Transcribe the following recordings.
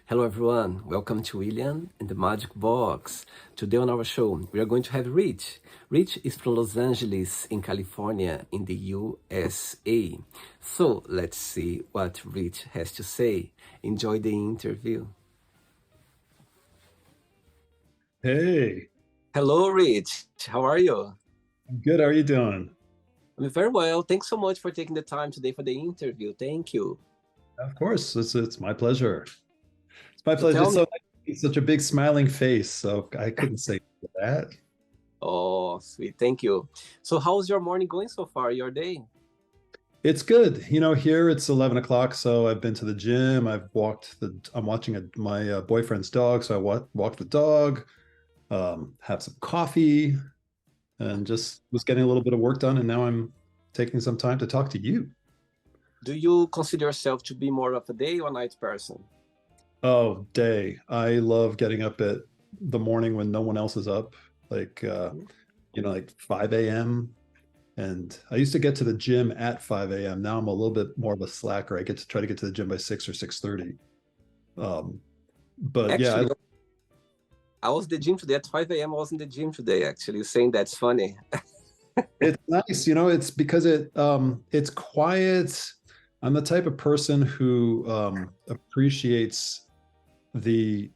Hello, everyone. Welcome to William and the Magic Box. Today on our show, we are going to have Rich. Rich is from Los Angeles, in California, in the USA. So let's see what Rich has to say. Enjoy the interview. Hey, Hello, Rich. How are you? I'm good. How are you doing? I'm very well. Thanks so much for taking the time today for the interview. Thank you. Of course, it's my pleasure. It's my So pleasure. tell me. It's such a big smiling face, so I couldn't say that. Oh, sweet. Thank you. So, how's your morning going so far, your day? It's good. Here it's 11 o'clock, so I've been to the gym. I'm watching my boyfriend's dog, so walked the dog, have some coffee, and just was getting a little bit of work done. And now I'm taking some time to talk to you. Do you consider yourself to be more of a day or night person? Oh, day. I love getting up at the morning when no one else is up, like like 5 a.m. And I used to get to the gym at 5 a.m. Now I'm a little bit more of a slacker. I get to try to get to the gym by 6 or 6:30. Um, but yeah, Actually, I was at the gym today at 5 a.m. I was in the gym today, actually. You're saying that's funny. it's nice. It's because it's quiet. I'm the type of person who appreciates the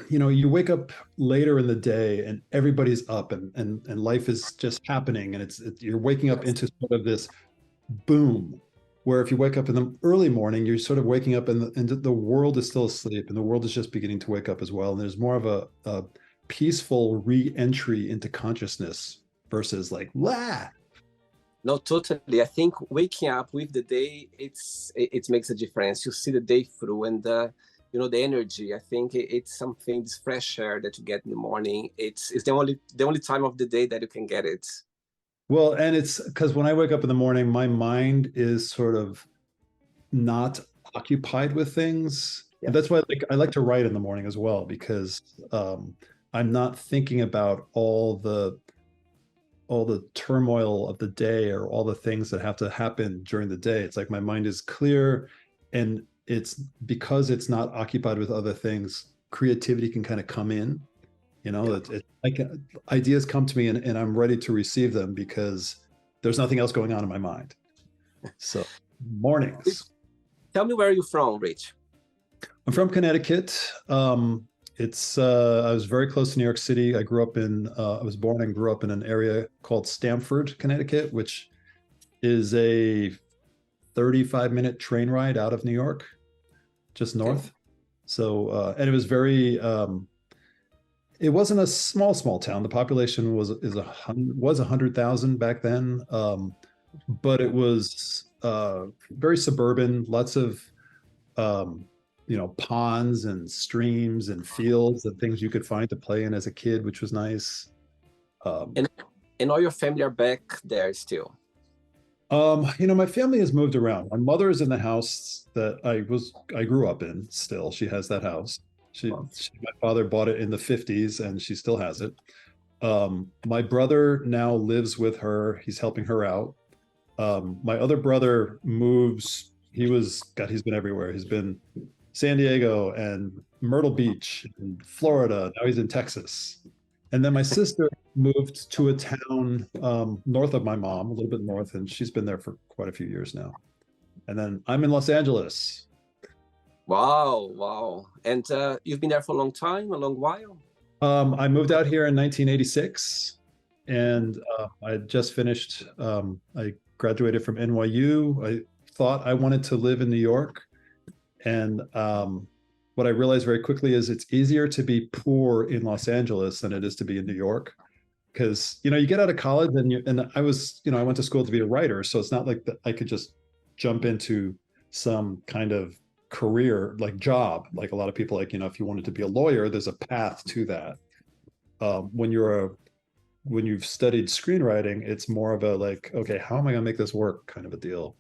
you wake up later in the day and everybody's up and life is just happening, and you're waking up into sort of this boom, where if you wake up in the early morning, you're sort of waking up and the world is still asleep and the world is just beginning to wake up as well, and there's more of a peaceful re-entry into consciousness versus like la. No, totally. I think waking up with the day, it makes a difference. You see the day through, and the energy. I think it's something, this fresh air that you get in the morning. It's the only time of the day that you can get it. Well, and it's because when I wake up in the morning, my mind is sort of not occupied with things. Yeah. And that's why I like to write in the morning as well, because I'm not thinking about all the turmoil of the day or all the things that have to happen during the day. It's like my mind is clear, and it's because it's not occupied with other things, creativity can kind of come in. Yeah. Like ideas come to me, and I'm ready to receive them because there's nothing else going on in my mind. So mornings. Tell me, where are you from, Rich? I'm from Connecticut. It's I was very close to New York City. I was born and grew up in an area called Stamford, Connecticut, which is a 35-minute train ride out of New York, just Okay. north. So and it was very it wasn't a small town. The population was 100,000 back then, but it was very suburban. Lots of um, ponds and streams and fields and things you could find to play in as a kid, which was nice. Um, And and all your family are back there still. my family has moved around. My mother is in the house that I grew up in. Still, she has that house. Wow. My father bought it in the 50s, and she still has it. My brother now lives with her. He's helping her out. My other brother moves. He's been everywhere. He's been San Diego and Myrtle Beach and Florida. Now he's in Texas. And then my sister moved to a town north of my mom, a little bit north, and she's been there for quite a few years now. And then I'm in Los Angeles. Wow, wow. And you've been there for a long time, a long while? I moved out here in 1986, and I just finished. I graduated from NYU. I thought I wanted to live in New York, and what I realized very quickly is it's easier to be poor in Los Angeles than it is to be in New York. Because you get out of college and I went to school to be a writer, so it's not like that I could just jump into some kind of career like job like a lot of people, like if you wanted to be a lawyer, there's a path to that. When you've studied screenwriting, it's more of a like, okay, how am I going to make this work kind of a deal.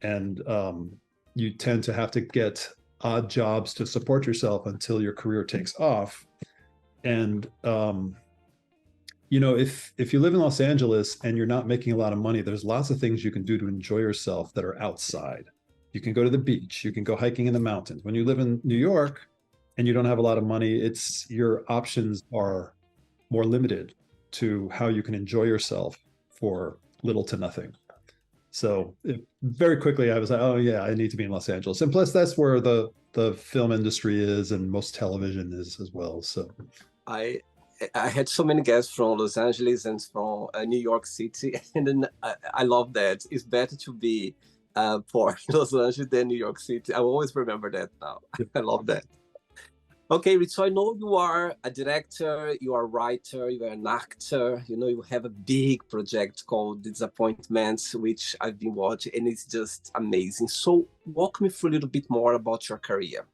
And you tend to have to get odd jobs to support yourself until your career takes off. And if you live in Los Angeles and you're not making a lot of money, there's lots of things you can do to enjoy yourself that are outside. You can go to the beach, you can go hiking in the mountains. When you live in New York, and you don't have a lot of money, it's your options are more limited to how you can enjoy yourself for little to nothing. So very quickly, I was like, oh yeah, I need to be in Los Angeles, and plus that's where the film industry is, and most television is as well. So I I had so many guests from Los Angeles and from New York City, and then I love that. It's better to be poor in Los Angeles than New York City. I always remember that now. I love that. Okay, Rich, so I know you are a director, you are a writer, you are an actor. You know, you have a big project called Disappointments, which I've been watching, and it's just amazing. So, walk me through a little bit more about your career.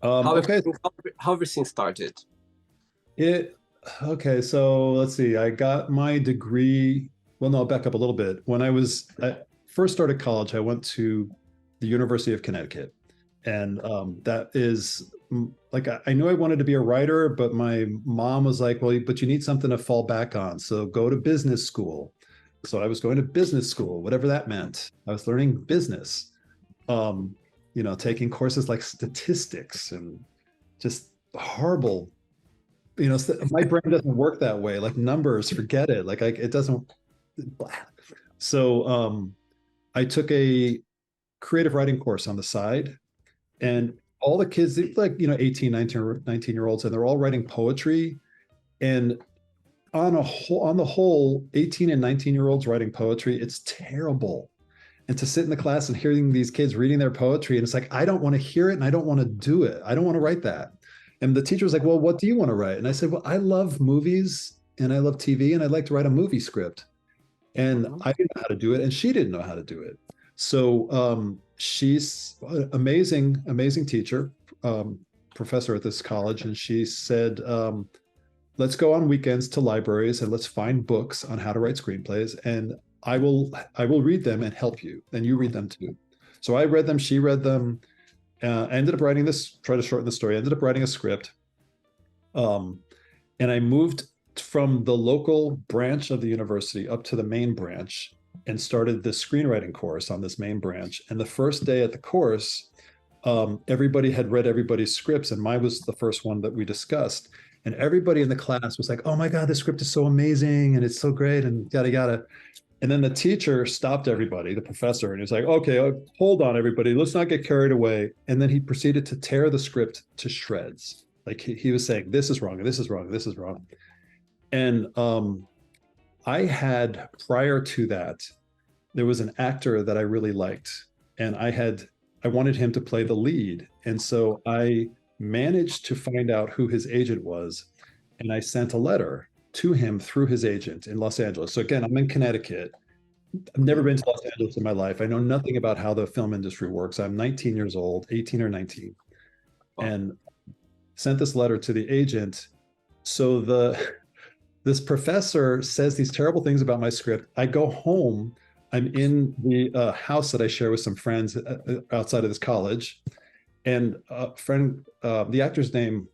okay, How everything started. it okay. So let's see. I got my degree. Well, no, I'll back up a little bit. When I first started college, I went to the University of Connecticut, and that is like I knew I wanted to be a writer, but my mom was like, "Well, but you need something to fall back on, so go to business school." So I was going to business school, whatever that meant. I was learning business, um, taking courses like statistics and just horrible. My brain doesn't work that way. Like numbers, forget it. Like it doesn't. So I took a creative writing course on the side, and all the kids, like 18, 19 year olds, and they're all writing poetry. And on the whole, 18 and 19-year-olds writing poetry, it's terrible. And to sit in the class and hearing these kids reading their poetry, and it's like, I don't want to hear it, and I don't want to do it. I don't want to write that. And the teacher was like, well, what do you want to write? And I said, well, I love movies and I love TV, and I'd like to write a movie script. And Mhm. I didn't know how to do it, and she didn't know how to do it. So she's an amazing, amazing teacher, professor at this college, and she said, let's go on weekends to libraries and let's find books on how to write screenplays, and I will read them and help you. And you read them too. So I read them, she read them. I ended up writing this, try to shorten the story. I ended up writing a script. Um, and I moved from the local branch of the university up to the main branch and started this screenwriting course on this main branch. And the first day at the course, everybody had read everybody's scripts, and mine was the first one that we discussed. And everybody in the class was like, "Oh my God, this script is so amazing and it's so great," and yada yada. And then the teacher stopped everybody, the professor, and he was like, "Okay, hold on, everybody. Let's not get carried away." And then he proceeded to tear the script to shreds. Like he was saying, "This is wrong. This is wrong. This is wrong." And I had, prior to that, there was an actor that I really liked, and I wanted him to play the lead. And so I managed to find out who his agent was, and I sent a letter to him through his agent in Los Angeles. So again, I'm in Connecticut. I've never been to Los Angeles in my life. I know nothing about how the film industry works. I'm 19 years old, 18 or 19, Wow. and sent this letter to the agent. So this professor says these terrible things about my script. I go home. I'm in the house that I share with some friends outside of this college, and a friend, the actor's name,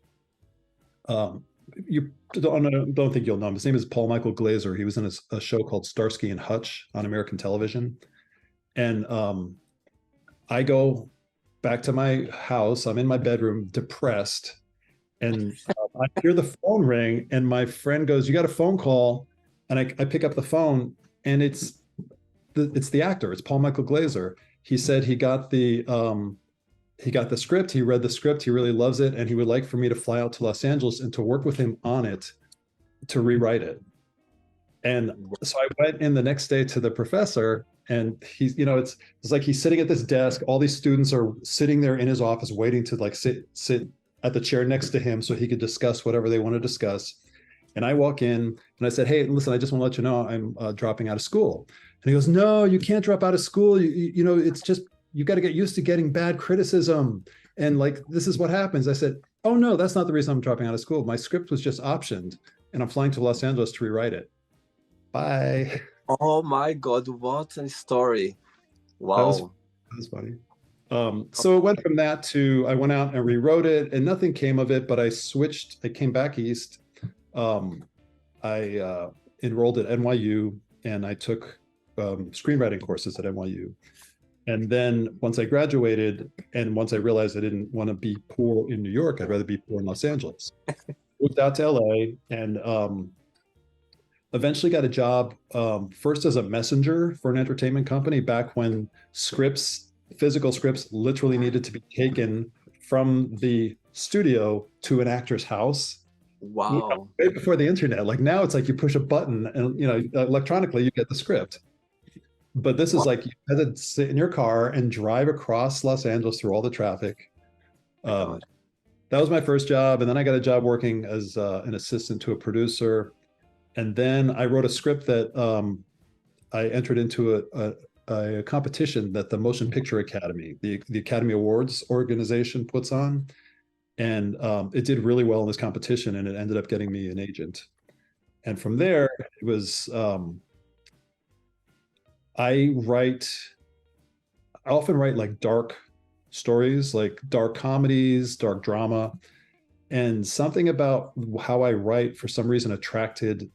you don't think you'll know him. His name is Paul Michael Glazer. He was in a show called Starsky and Hutch on American television. And I go back to my house. I'm in my bedroom, depressed, and I hear the phone ring, and my friend goes, "You got a phone call?" And I pick up the phone, and it's the actor. It's Paul Michael Glazer. He said he got the script. He read the script. He really loves it, and he would like for me to fly out to Los Angeles and to work with him on it to rewrite it. And so I went in the next day to the professor, and he's, it's like he's sitting at this desk. All these students are sitting there in his office waiting to like sit at the chair next to him so he could discuss whatever they want to discuss. And I walk in and I said, "Hey, listen, I just want to let you know I'm dropping out of school." And he goes, "No, you can't drop out of school. It's just, you got to get used to getting bad criticism. And like, this is what happens." I said, "Oh no, that's not the reason I'm dropping out of school. My script was just optioned and I'm flying to Los Angeles to rewrite it. Bye." Oh my God, what a story. That was, Wow. that was funny. So it went from that to, I went out and rewrote it, and nothing came of it, but I came back east. Um, I enrolled at NYU, and I took screenwriting courses at NYU. And then once I graduated, and once I realized I didn't want to be poor in New York, I'd rather be poor in Los Angeles. Moved out to LA and eventually got a job first as a messenger for an entertainment company back when scripts, physical scripts, literally needed to be taken from the studio to an actor's house. Wow. Right before the internet. Like now it's like you push a button and electronically you get the script. But this is Wow. like you had to sit in your car and drive across Los Angeles through all the traffic. My Um, God. that was my first job, and then I got a job working as an assistant to a producer. And then I wrote a script that I entered into a competition that the Motion Picture Academy, the Academy Awards organization, puts on, and it did really well in this competition, and it ended up getting me an agent. And from there, it was I write. I often write like dark stories, like dark comedies, dark drama, and something about how I write for some reason attracted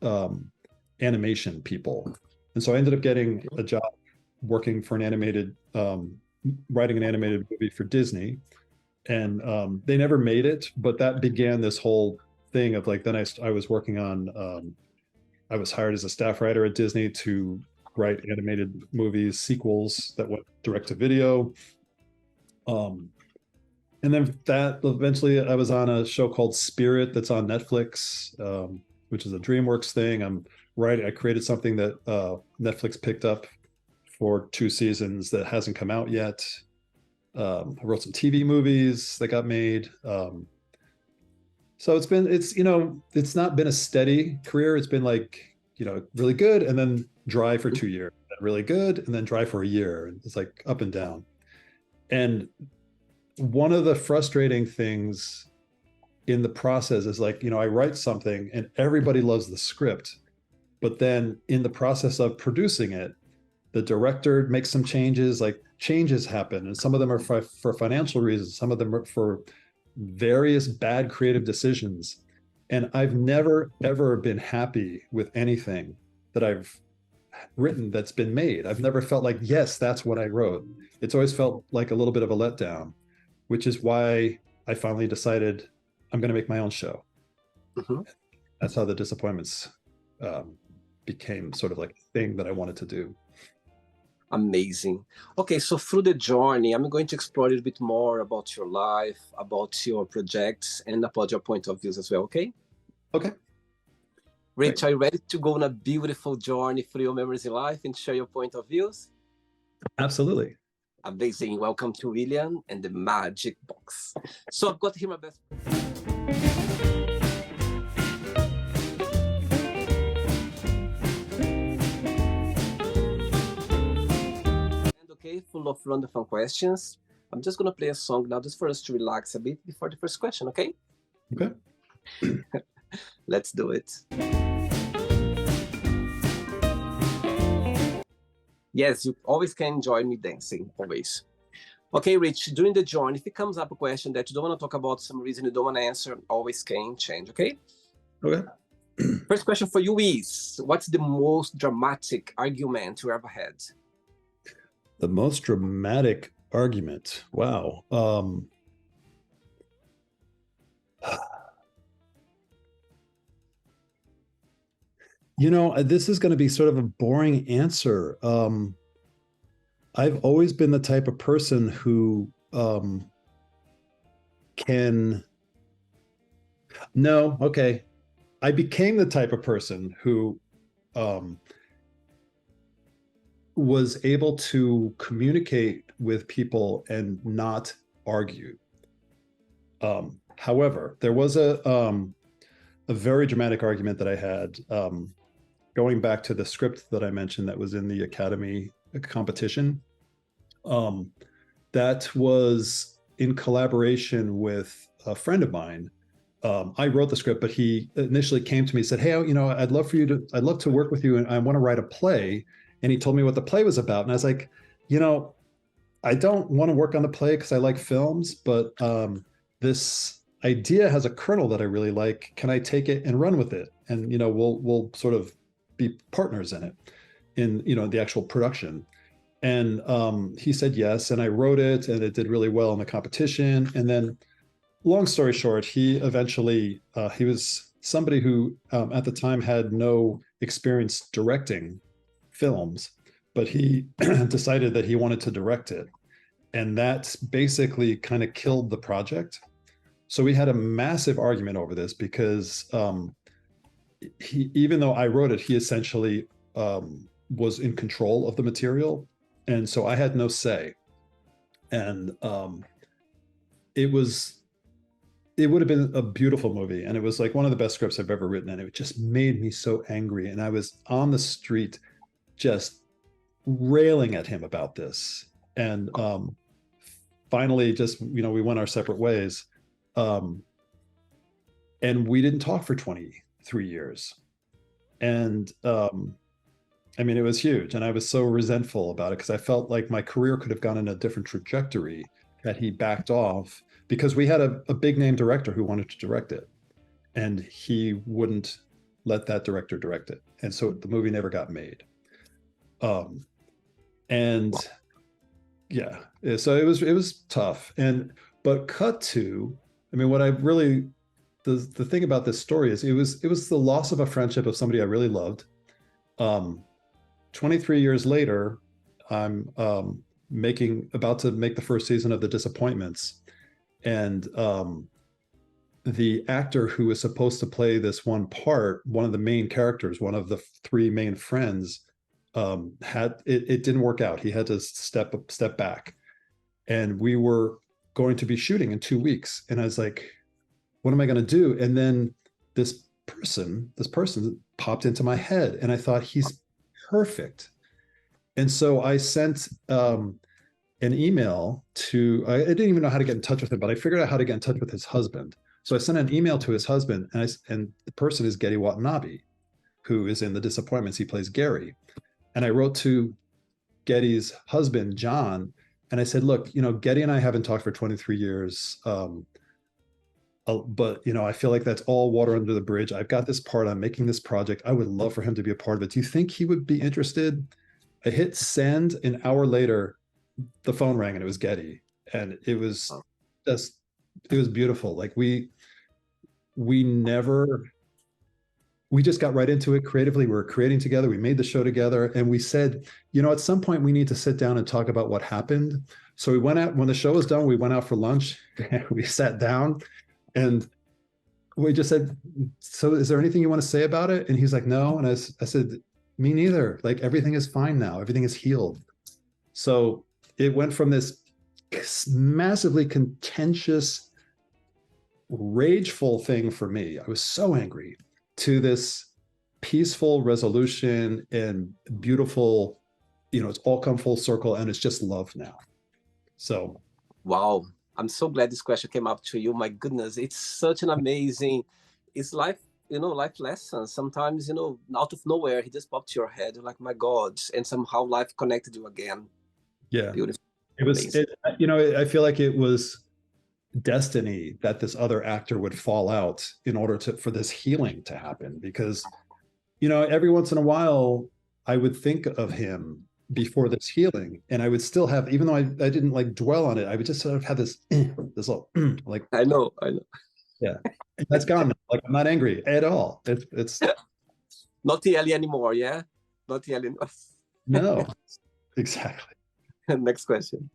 animation people. And so I ended up getting a job working for an animated, writing an animated movie for Disney. And they never made it, but that began this whole thing of like, then I was working on, I was hired as a staff writer at Disney to write animated movies, sequels that went direct to video. Um, and then that eventually I was on a show called Spirit that's on Netflix, which is a DreamWorks thing. I created something that Netflix picked up for 2 seasons that hasn't come out yet. I wrote some TV movies that got made. So it's not been a steady career. It's been like, really good and then dry for 2 years, really good and then dry for a year. And it's like up and down. And one of the frustrating things in the process is like, I write something and everybody loves the script, but then in the process of producing it, the director makes some changes, like changes happen. And some of them are for financial reasons. Some of them are for various bad creative decisions. And I've never, ever been happy with anything that I've written that's been made. I've never felt like, yes, that's what I wrote. It's always felt like a little bit of a letdown, which is why I finally decided I'm going to make my own show. Mhm. That's how the disappointments became sort of like a thing that I wanted to do. Amazing. Okay, so through the journey, I'm going to explore a little bit more about your life, about your projects, and about your point of views as well, okay? Okay. Rich, are you ready to go on a beautiful journey through your memories in life and share your point of views? Absolutely. Amazing. Welcome to William and the Magic Box. So I've got here my best. And okay, full of random fun questions. I'm just gonna play a song now just for us to relax a bit before the first question, okay? Okay. Let's do it. Yes, you always can enjoy me dancing, always. Okay, Rich, during the journey, if it comes up a question that you don't want to talk about, some reason you don't want to answer, always can change, okay? Okay. First question for you is, what's the most dramatic argument you ever had? The most dramatic argument. Wow. This is going to be sort of a boring answer. I've always been the type of person who can. No, okay. I became the type of person who was able to communicate with people and not argue. However, there was a very dramatic argument that I had going back to the script that I mentioned that was in the Academy competition. That was in collaboration with a friend of mine. I wrote the script, but he initially came to me and said, "Hey, I'd love to work with you, and I want to write a play." And he told me what the play was about, and I was like, I don't want to work on the play because I like films, but this idea has a kernel that I really like. Can I take it and run with it? And we'll sort of be partners in it, in the actual production. And he said yes, and I wrote it, and it did really well in the competition. And then, long story short, he eventually he was somebody who at the time had no experience directing films, but he decided that he wanted to direct it, and that basically kind of killed the project. So we had a massive argument over this because he, even though I wrote it, he essentially was in control of the material, and so I had no say. And it was it would have been a beautiful movie, and it was like one of the best scripts I've ever written, and it just made me so angry. And I was on the street just railing at him about this. And finally, just we went our separate ways, um, and we didn't talk for 23 years. And I mean, it was huge, and I was so resentful about it because I felt like my career could have gone in a different trajectory had he backed off, because we had a big name director who wanted to direct it, and he wouldn't let that director direct it, and so the movie never got made. And yeah, so it was tough. And but cut to, I mean, what I really the thing about this story is it was the loss of a friendship of somebody I really loved. 23 years later, I'm about to make the first season of The Disappointments, and the actor who was supposed to play this one part, one of the main characters, one of the three main friends, had it didn't work out. He had to step back, and we were going to be shooting in 2 weeks, and I was like, what am I going to do? And then this person popped into my head, and I thought, he's perfect. And so I sent an email to, I didn't even know how to get in touch with him, but I figured out how to get in touch with his husband. So I sent an email to his husband, and the person is Getty Watanabe, who is in The Disappointments. He plays Gary. And I wrote to Getty's husband, John, and I said, look, Getty and I haven't talked for 23 years. But I feel like that's all water under the bridge. I've got this part. I'm making this project. I would love for him to be a part of it. Do you think he would be interested? I hit send. An hour later, the phone rang, and it was Getty, and it was beautiful. Like we just got right into it creatively. We were creating together. We made the show together, and we said, at some point we need to sit down and talk about what happened. So we went out, when the show was done, we went out for lunch. We sat down, and we just said, so is there anything you want to say about it? And he's like, no. And I said, me neither. Like, everything is fine now. Everything is healed. So it went from this massively contentious, rageful thing for me. I was so angry, to this peaceful resolution and beautiful, it's all come full circle, and it's just love now. So. Wow. I'm so glad this question came up to you. My goodness, it's such an amazing, it's life, life lessons. Sometimes, out of nowhere, he just popped to your head. You're like, my God. And somehow life connected you again. Yeah. Beautiful. It was, I feel like it was destiny that this other actor would fall out in order for this healing to happen, because every once in a while I would think of him before this healing, and I would still have, even though I didn't like dwell on it, I would just sort of have this little like, I know yeah, that's gone. Like, I'm not angry at all. It's not Ellie anymore. Yeah, not Ellie. No, exactly. Next question.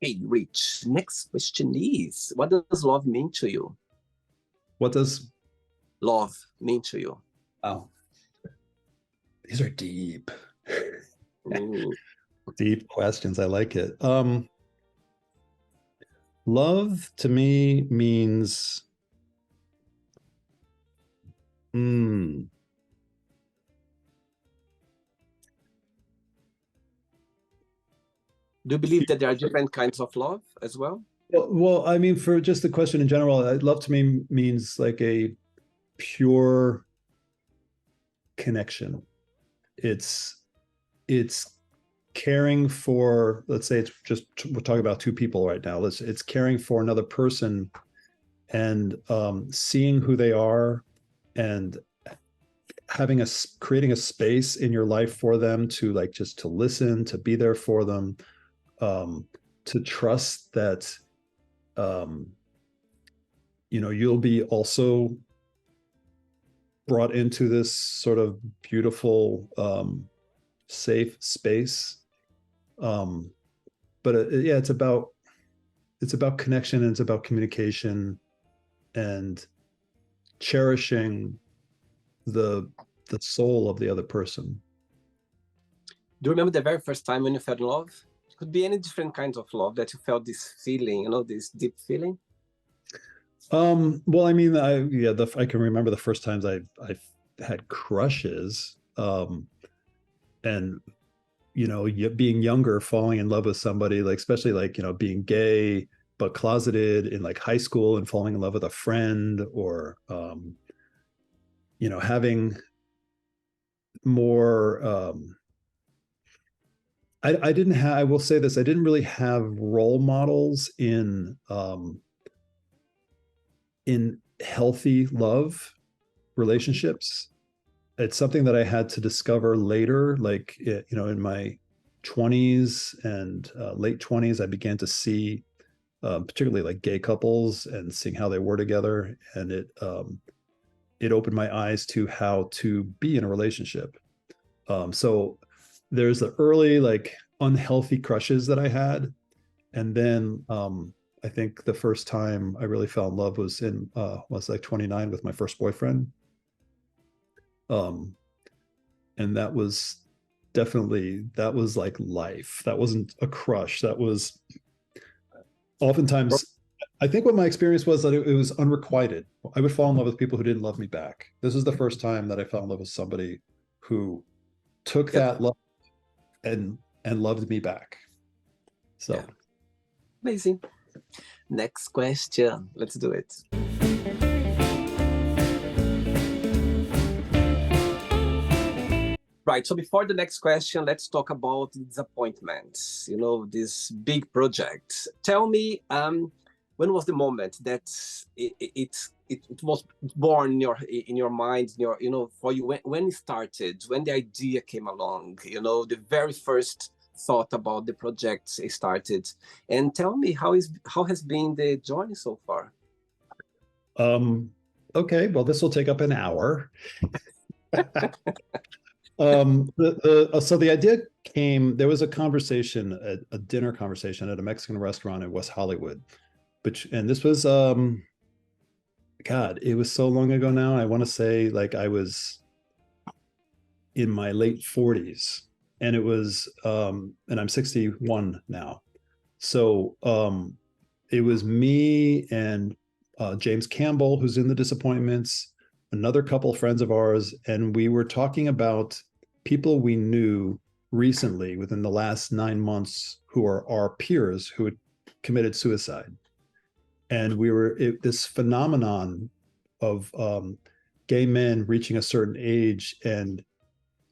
Hey, Rich, next question is, what does love mean to you? What does love mean to you? Oh, these are deep. Deep questions. I like it. Love to me means do you believe that there are different kinds of love as well? Well, I mean, for just the question in general, love to me means like a pure connection. It's caring for, let's say we're talking about two people right now. It's caring for another person, and seeing who they are, and creating a space in your life for them to like just to listen, to be there for them, to trust that you'll be also brought into this sort of beautiful safe space. But yeah, it's about connection, and it's about communication and cherishing the soul of the other person. Do you remember the very first time when you fell in love? It could be any different kinds of love that you felt this feeling, this deep feeling. Well, I mean, I can remember the first times I've had crushes, and being younger, falling in love with somebody, like especially like being gay but closeted in like high school, and falling in love with a friend, or having more. I will say this, I didn't really have role models in healthy love relationships. It's something that I had to discover later, like in my 20s and late 20s. I began to see particularly like gay couples and seeing how they were together, and it opened my eyes to how to be in a relationship. So there's the early like unhealthy crushes that I had, and then I think the first time I really fell in love was like 29 with my first boyfriend. And that was like life. That wasn't a crush. That was oftentimes, I think what my experience was that it was unrequited. I would fall in love with people who didn't love me back. This is the first time that I fell in love with somebody who took that love and loved me back. So yeah. Amazing. Next question. Let's do it. Right. So before the next question, let's talk about disappointments. This big project. Tell me, when was the moment that it was born in your mind, for you, when it started, when the idea came along, the very first thought about the project started, and tell me how has been the journey so far. Okay, well, this will take up an hour. So the idea came, there was a conversation, a dinner conversation at a Mexican restaurant in West Hollywood, and this was God, it was so long ago now. I want to say like I was in my late 40s, and it was and I'm 61 now. So it was me and James Campbell, who's in The Disappointments, another couple friends of ours, and we were talking about people we knew recently within the last 9 months who are our peers who had committed suicide. And this phenomenon of gay men reaching a certain age and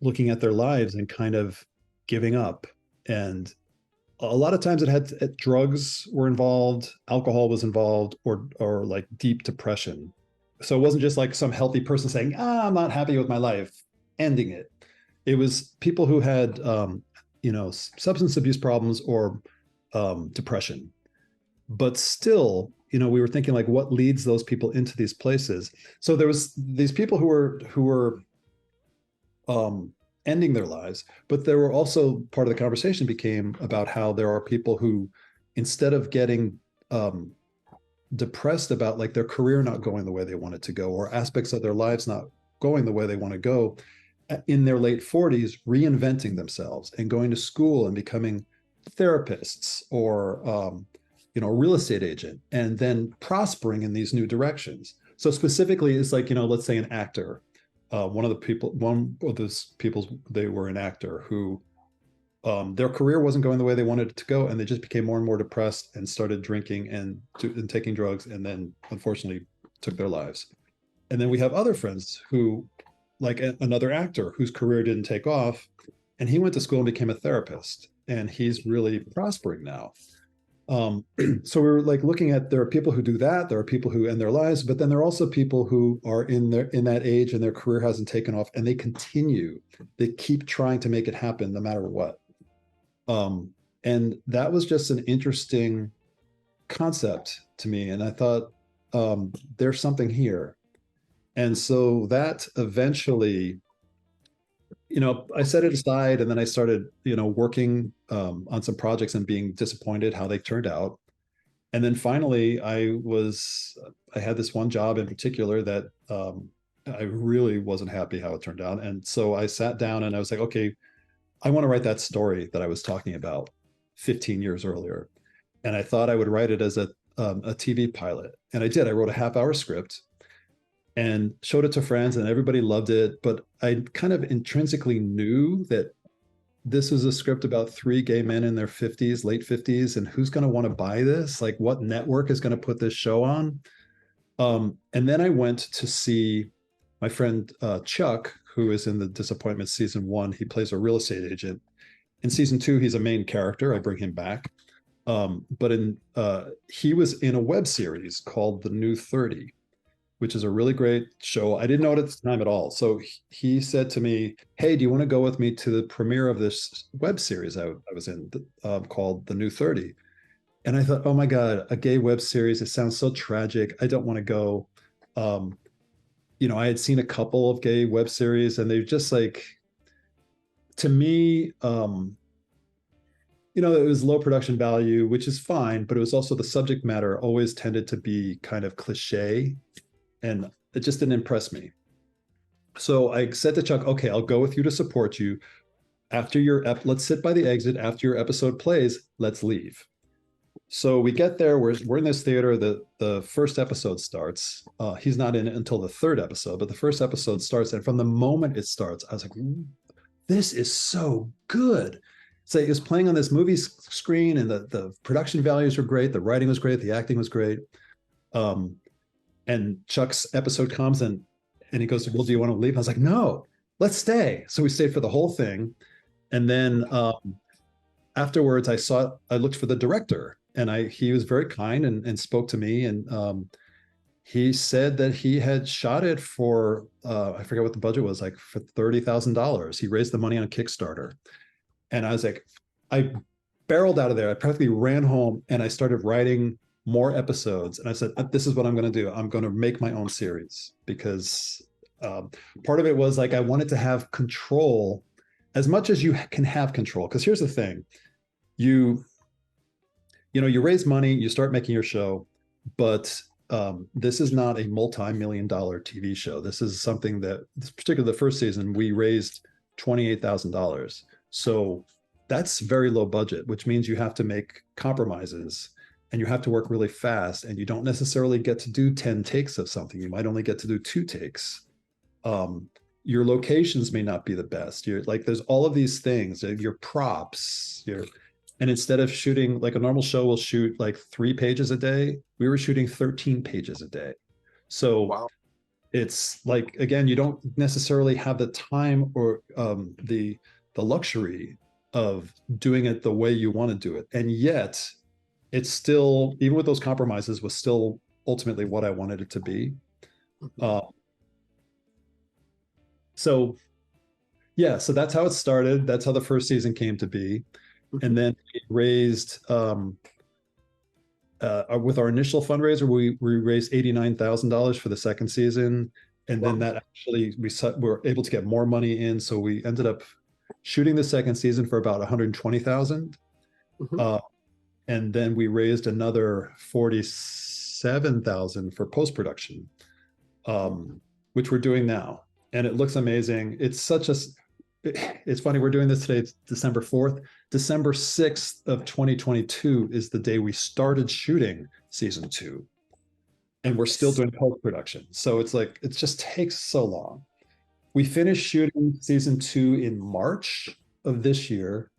looking at their lives and kind of giving up. And a lot of times it had drugs were involved, alcohol was involved, or like deep depression. So it wasn't just like some healthy person saying, I'm not happy with my life, ending it. It was people who had substance abuse problems or depression. But still, we were thinking like, what leads those people into these places? So there was these people who were ending their lives, but there were also, part of the conversation became about how there are people who, instead of getting depressed about like their career not going the way they want it to go, or aspects of their lives not going the way they want to go, in their late 40s, reinventing themselves and going to school and becoming therapists or a real estate agent, and then prospering in these new directions. So specifically, it's like, let's say an actor. One of those people, they were an actor who their career wasn't going the way they wanted it to go, and they just became more and more depressed and started drinking and taking drugs, and then unfortunately took their lives. And then we have other friends who, like another actor whose career didn't take off, and he went to school and became a therapist, and he's really prospering now. So we were like looking at, there are people who do that, there are people who end their lives, but then there are also people who are in that age and their career hasn't taken off, and they keep trying to make it happen no matter what. And that was just an interesting concept to me, and I thought, there's something here. And so that eventually, I set it aside, and then I started, working on some projects and being disappointed how they turned out. And then finally, I had this one job in particular that I really wasn't happy how it turned out. And so I sat down and I was like, okay, I want to write that story that I was talking about 15 years earlier. And I thought I would write it as a TV pilot. And I did. I wrote a half-hour script and showed it to friends, and everybody loved it. But I kind of intrinsically knew that this was a script about three gay men in their 50s, late 50s, and who's going to want to buy this? Like, what network is going to put this show on? And then I went to see my friend Chuck, who is in The Disappointment season 1. He plays a real estate agent. In season 2, he's a main character. I bring him back. But he was in a web series called The New 30, which is a really great show. I didn't know it at the time at all. So he said to me, hey, do you want to go with me to the premiere of this web series I was in, called The New 30? And I thought, oh my God, a gay web series. It sounds so tragic. I don't want to go. I had seen a couple of gay web series, and they're just like, to me, it was low production value, which is fine, but it was also the subject matter always tended to be kind of cliche, and it just didn't impress me. So I said to Chuck, okay, I'll go with you to support you. Let's sit by the exit after your episode plays, let's leave. So we get there, we're in this theater, the first episode starts. He's not in it until the third episode, but the first episode starts, and from the moment it starts, I was like, this is so good. So it was playing on this movie screen, and the production values were great, the writing was great, the acting was great. And Chuck's episode comes, and he goes, well, do you want to leave? I was like, no, let's stay. So we stayed for the whole thing. And then afterwards, I looked for the director, and he was very kind and spoke to me. And he said that he had shot it for, I forget what the budget was, like for $30,000. He raised the money on Kickstarter. And I was like, I barreled out of there. I practically ran home, and I started writing more episodes. And I said, this is what I'm going to do. I'm going to make my own series, because part of it was like, I wanted to have control as much as you can have control. Because here's the thing, you raise money, you start making your show, but this is not a multi-million-dollar TV show. This is something that, particularly the first season, we raised $28,000. So that's very low budget, which means you have to make compromises, and you have to work really fast, and you don't necessarily get to do 10 takes of something. You might only get to do 2 takes. Your locations may not be the best. There's all of these things, your props, and instead of shooting, like a normal show will shoot like 3 pages a day, we were shooting 13 pages a day. So wow. It's like, again, you don't necessarily have the time or the luxury of doing it the way you want to do it. And yet it's still, even with those compromises, was still ultimately what I wanted it to be. So that's how it started. That's how the first season came to be. And then it raised, with our initial fundraiser, we raised $89,000 for the second season. And then that actually, we were able to get more money in. So we ended up shooting the second season for about $120,000. And then we raised another $47,000 for post-production, which we're doing now. And it looks amazing. It's funny, we're doing this today, it's December 4th. December 6th of 2022 is the day we started shooting season 2. And we're still doing post-production. So it's like, it just takes so long. We finished shooting season 2 in March of this year.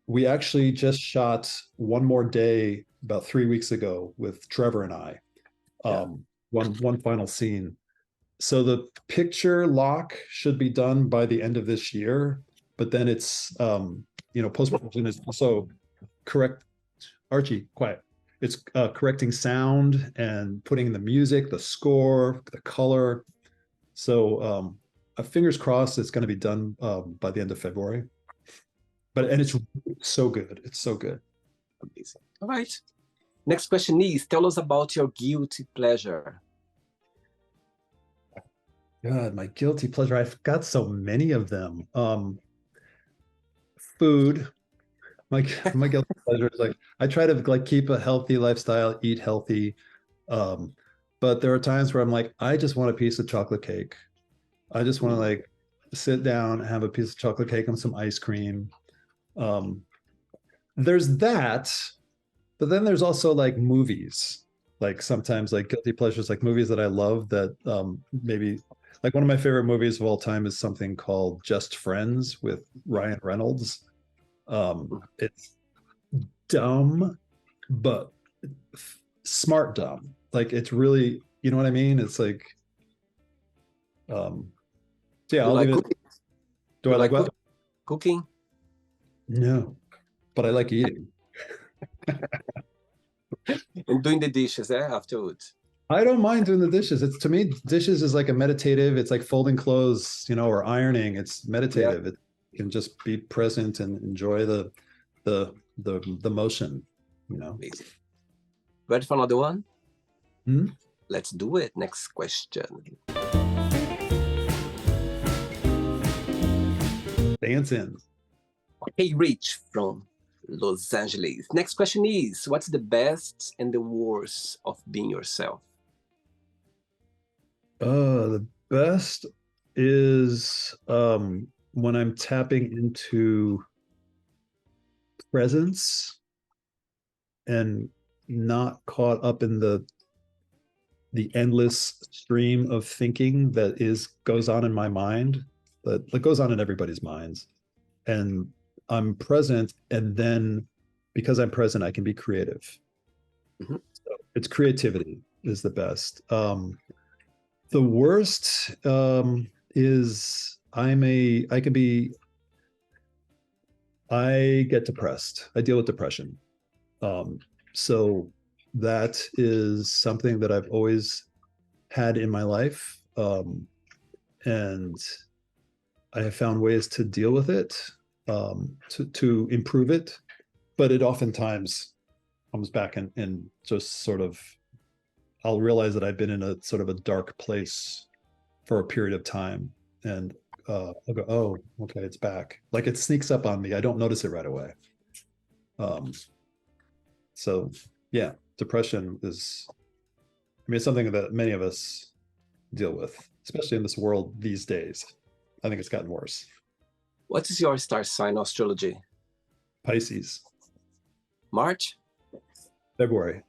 We actually just shot one more day about 3 weeks ago with Trevor and I, one final scene. So the picture lock should be done by the end of this year, but then it's, post-production is also correct. Archie, quiet. It's correcting sound and putting in the music, the score, the color. So fingers crossed it's going to be done by the end of February. And it's so good. It's so good. Amazing. All right. Next question is, tell us about your guilty pleasure. God, my guilty pleasure. I've got so many of them. Food. My guilty pleasure is like I try to like keep a healthy lifestyle, eat healthy. But there are times where I'm like, I just want a piece of chocolate cake. I just want to like sit down, have a piece of chocolate cake and some ice cream. There's that, but then there's also like movies. Like sometimes like guilty pleasures, like movies that I love that maybe like one of my favorite movies of all time is something called Just Friends with Ryan Reynolds. It's dumb, but smart dumb. Like it's really, you know what I mean? It's like, yeah, I'll like leave it. Do I like what? Cooking? No, but I like eating. And doing the dishes afterwards. I don't mind doing the dishes. It's to me, dishes is like a meditative. It's like folding clothes, or ironing. It's meditative. It can just be present and enjoy the motion. Amazing. Ready for another one? Hmm? Let's do it. Next question. Dancing. Hey, Rich from Los Angeles. Next question is, what's the best and the worst of being yourself? The best is when I'm tapping into presence and not caught up in the endless stream of thinking that goes on in my mind, that goes on in everybody's minds. And I'm present, and then because I'm present, I can be creative. Mm-hmm. So it's creativity is the best. The worst is I get depressed. I deal with depression. So that is something that I've always had in my life. And I have found ways to deal with it, to improve it, but it oftentimes comes back and just sort of, I'll realize that I've been in a sort of a dark place for a period of time, and I'll go, oh, okay, it's back. Like it sneaks up on me. I don't notice it right away. So yeah, depression is, it's something that many of us deal with, especially in this world these days. I think it's gotten worse. What is your star sign astrology? Pisces. March? February.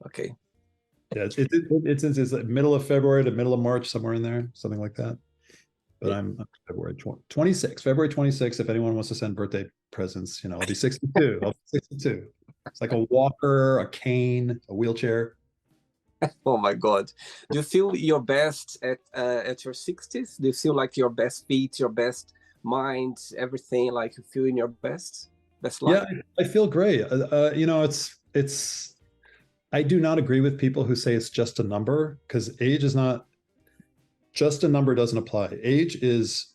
Okay. Yeah, it's like middle of February to middle of March, somewhere in there, something like that. But I'm February 26th. February 26th, if anyone wants to send birthday presents, I'll be 62. I'll be 62. It's like a walker, a cane, a wheelchair. Oh my God. Do you feel your best at your 60s? Do you feel like your best feet, your best mind, everything, like you feel in your best life? Yeah, I feel great. It's I do not agree with people who say it's just a number, because age is not just a number. Doesn't apply. Age is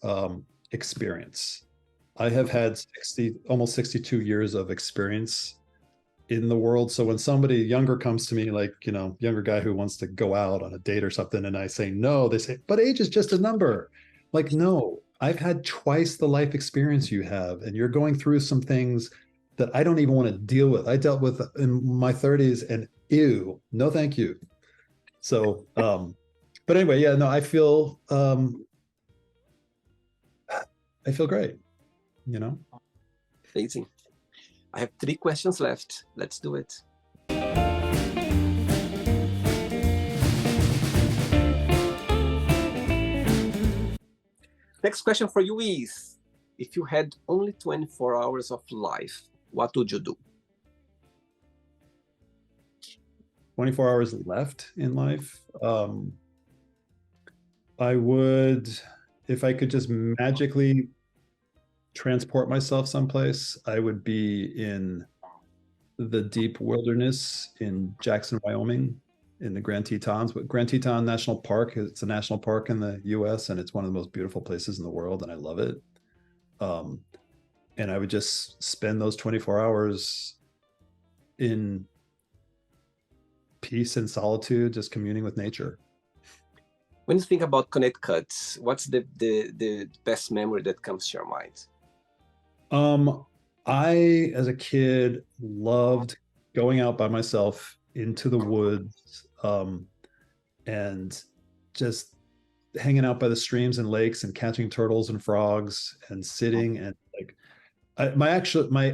experience. I have had almost 62 years of experience in the world. So when somebody younger comes to me, like, younger guy who wants to go out on a date or something, and I say no, they say, but age is just a number. Like, no, I've had twice the life experience you have, and you're going through some things that I don't even want to deal with. I dealt with in my 30s, and ew, no, thank you. So, but anyway, yeah, no, I feel great, Amazing. I have 3 questions left. Let's do it. Next question for you is, if you had only 24 hours of life, what would you do? 24 hours left in life. I would, if I could just magically transport myself someplace, I would be in the deep wilderness in Jackson, Wyoming, in the Grand Tetons. But Grand Teton National Park, it's a national park in the U.S. and it's one of the most beautiful places in the world, and I love it. Um, and I would just spend those 24 hours in peace and solitude, just communing with nature. When you think about Connecticut, what's the best memory that comes to your mind? I, as a kid, loved going out by myself into the woods, and just hanging out by the streams and lakes and catching turtles and frogs and sitting and like my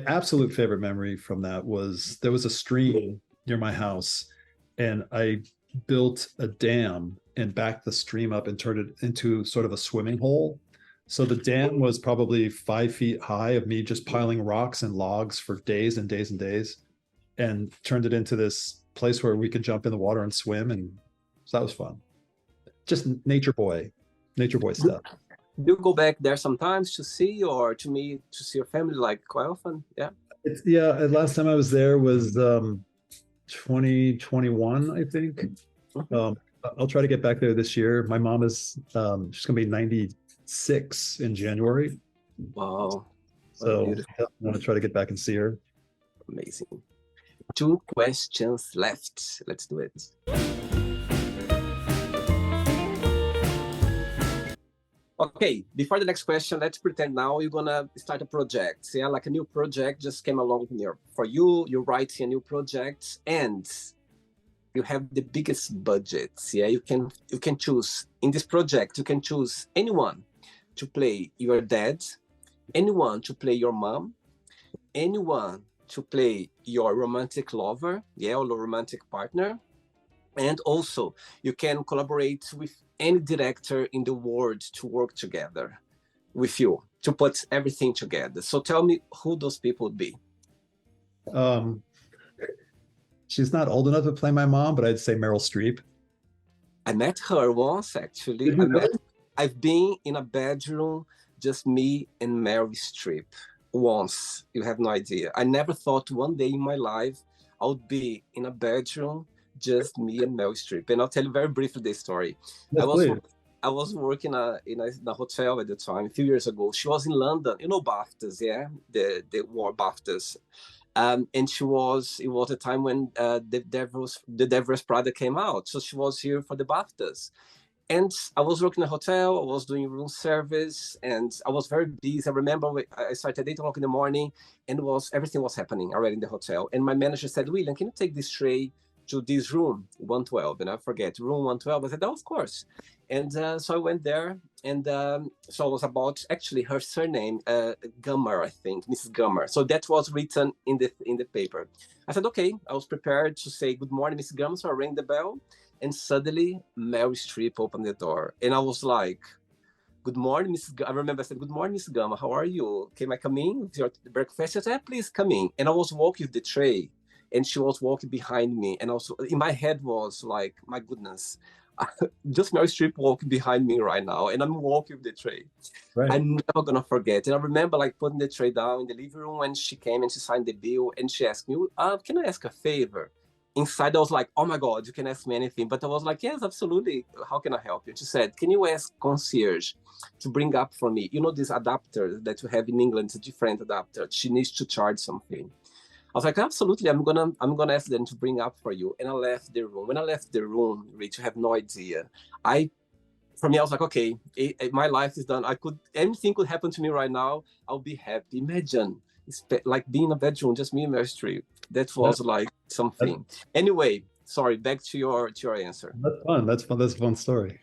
absolute favorite memory from that was there was a stream near my house, and I built a dam and backed the stream up and turned it into sort of a swimming hole. So the dam was probably 5 feet high of me just piling rocks and logs for days and days and days, and turned it into this place where we could jump in the water and swim. And so that was fun. Just nature boy stuff. Do you go back there sometimes to see or to meet to see your family like quite often? Yeah. Yeah, last time I was there was 2021, I think. I'll try to get back there this year. My mom is she's gonna be 96 in January. Wow. So I want to try to get back and see her. Amazing. 2 questions left. Let's do it. Okay, before the next question, let's pretend now you're gonna start a project. Yeah, like a new project just came along here for you. You're writing a new project, and you have the biggest budgets. Yeah, you can choose in this project. You can choose anyone to play your dad, anyone to play your mom, anyone to play your romantic lover, yeah, or romantic partner, and also you can collaborate with any director in the world to work together with you to put everything together. So tell me who those people would be. She's not old enough to play my mom, but I'd say Meryl Streep. I met her once, actually. I've been in a bedroom, just me and Meryl Streep once. You have no idea. I never thought one day in my life I would be in a bedroom, just me and Meryl Streep. And I'll tell you very briefly the story. I was working in a hotel at the time, a few years ago. She was in London, you know, BAFTAs, yeah? The war BAFTAs. And it was a time when the Devil's Prada came out. So she was here for the BAFTAs. And I was working in a hotel, I was doing room service, and I was very busy. I remember I started at 8 o'clock in the morning, and everything was happening already in the hotel. And my manager said, William, can you take this tray to this room 112? And I forget, room 112. I said, oh, of course. And so I went there, and so I was about, actually, her surname, Gummer, I think, Mrs. Gummer. So that was written in the paper. I said, okay, I was prepared to say, good morning, Mrs. Gummer. So I rang the bell. And suddenly, Meryl Streep opened the door. And I was like, good morning, Mrs. I remember I said, good morning, Mrs. Gama. How are you? Can I come in with your breakfast? She said, please come in. And I was walking with the tray. And she was walking behind me. And also, in my head was like, my goodness, just Meryl Streep walking behind me right now. And I'm walking with the tray. Right. I'm never going to forget. And I remember like putting the tray down in the living room when she came and she signed the bill. And she asked me, can I ask a favor? Inside, I was like, oh my God, you can ask me anything. But I was like, yes, absolutely. How can I help you? She said, can you ask concierge to bring up for me? You know, this adapter that you have in England, it's a different adapter. She needs to charge something. I was like, absolutely, I'm gonna ask them to bring up for you. And I left the room. When I left the room, Rich, you have no idea. For me, I was like, okay, my life is done. Anything could happen to me right now. I'll be happy. Imagine, it's like being in a bedroom, just me and Meryl Streep. That was like something. Anyway, sorry, back to your answer. That's fun. That's fun. That's a fun story.